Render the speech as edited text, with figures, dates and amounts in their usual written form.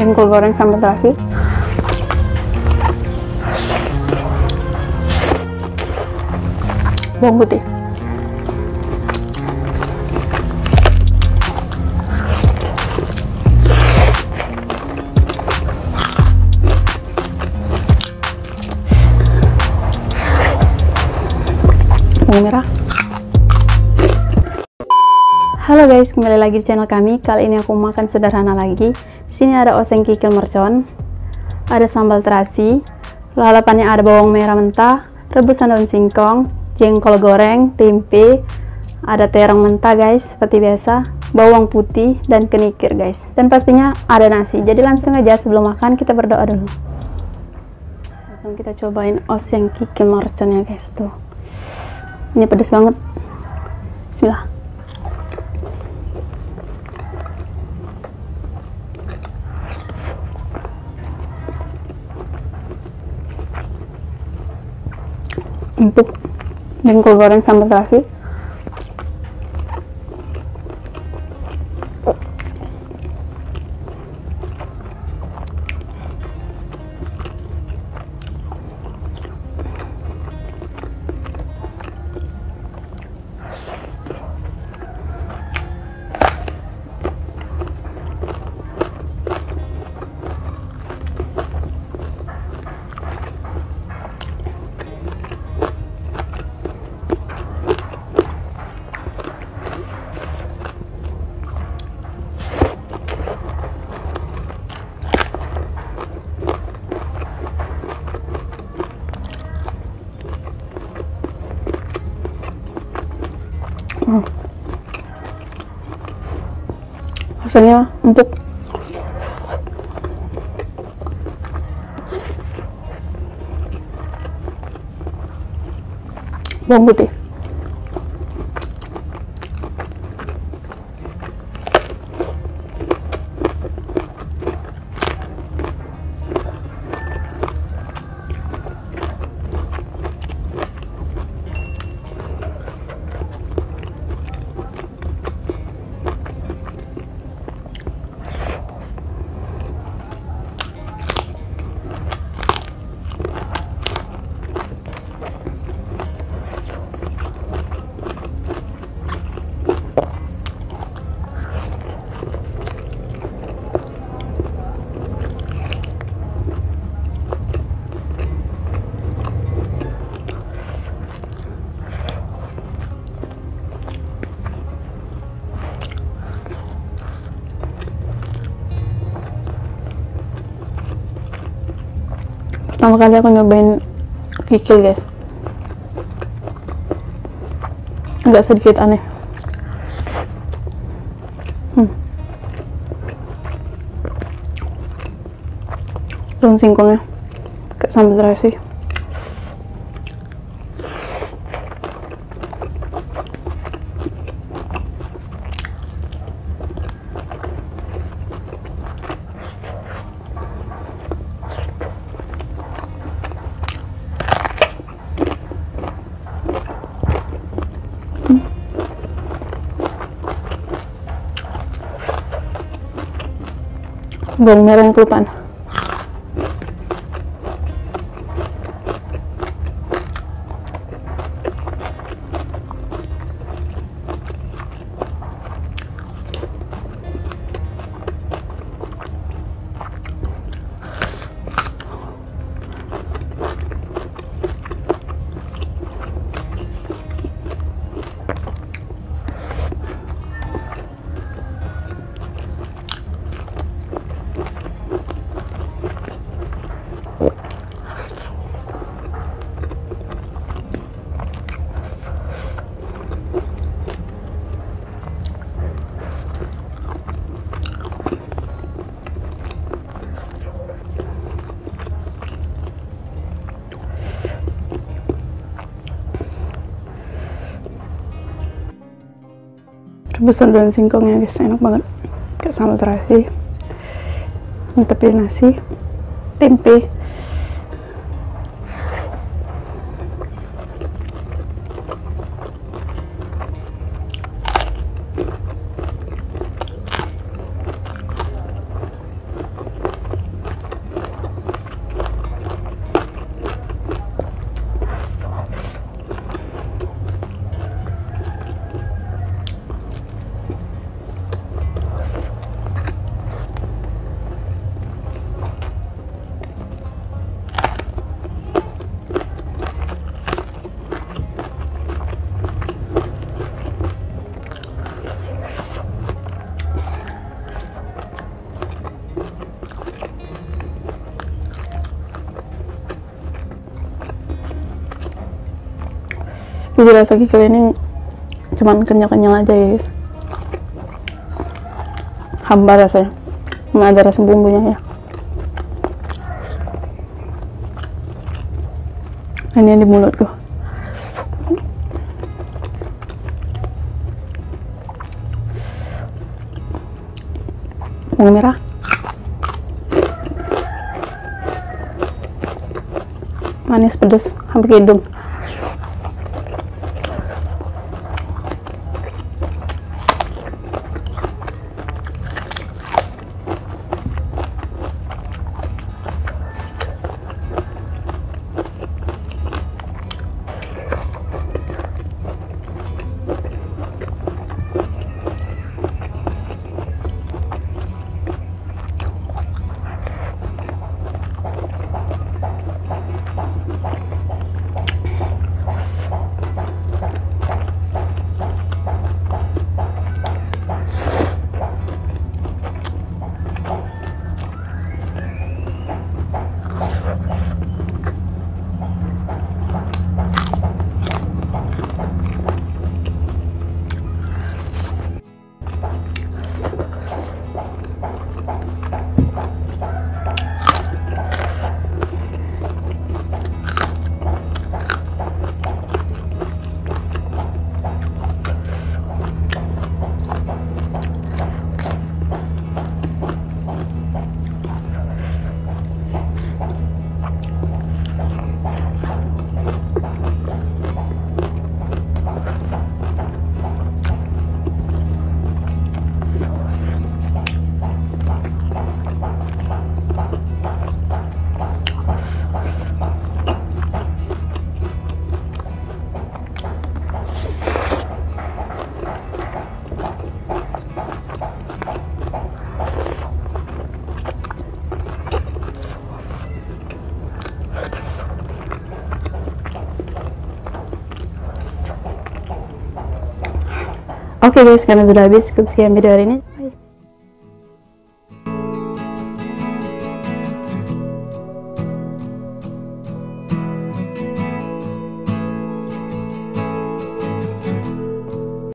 jengkol goreng sambal terasi, bawang putih, bawang merah. Halo guys, kembali lagi di channel kami. Kali ini aku makan sederhana lagi. Di sini ada oseng kikil mercon, ada sambal terasi, lalapannya ada bawang merah mentah, rebusan daun singkong, jengkol goreng, tempe, ada terong mentah guys, seperti biasa, bawang putih dan kenikir guys. Dan pastinya ada nasi. Jadi langsung aja sebelum makan kita berdoa dulu. Langsung kita cobain oseng kikil merconnya guys tuh. Ini pedas banget. Bismillah. Empuk, jengkol goreng sambal terasi, rasanya empuk, bawang putih, pertama kali aku nyobain kikil guys, agak sedikit aneh. Daun singkongnya kayak sambal terasi, bawang merah yang kelupaan. Rebusan daun singkongnya guys, enak banget, kayak sambal terasi, mantepin nasi, tempe, Jadi rasa kikil ini cuman kenyal-kenyal aja ya guys, hambar rasanya, nggak ada rasa bumbunya ya. Ini di mulutku. Bawang merah, manis pedas sampai ke hidung. Oke guys, karena sudah habis, cukup sekian video hari ini.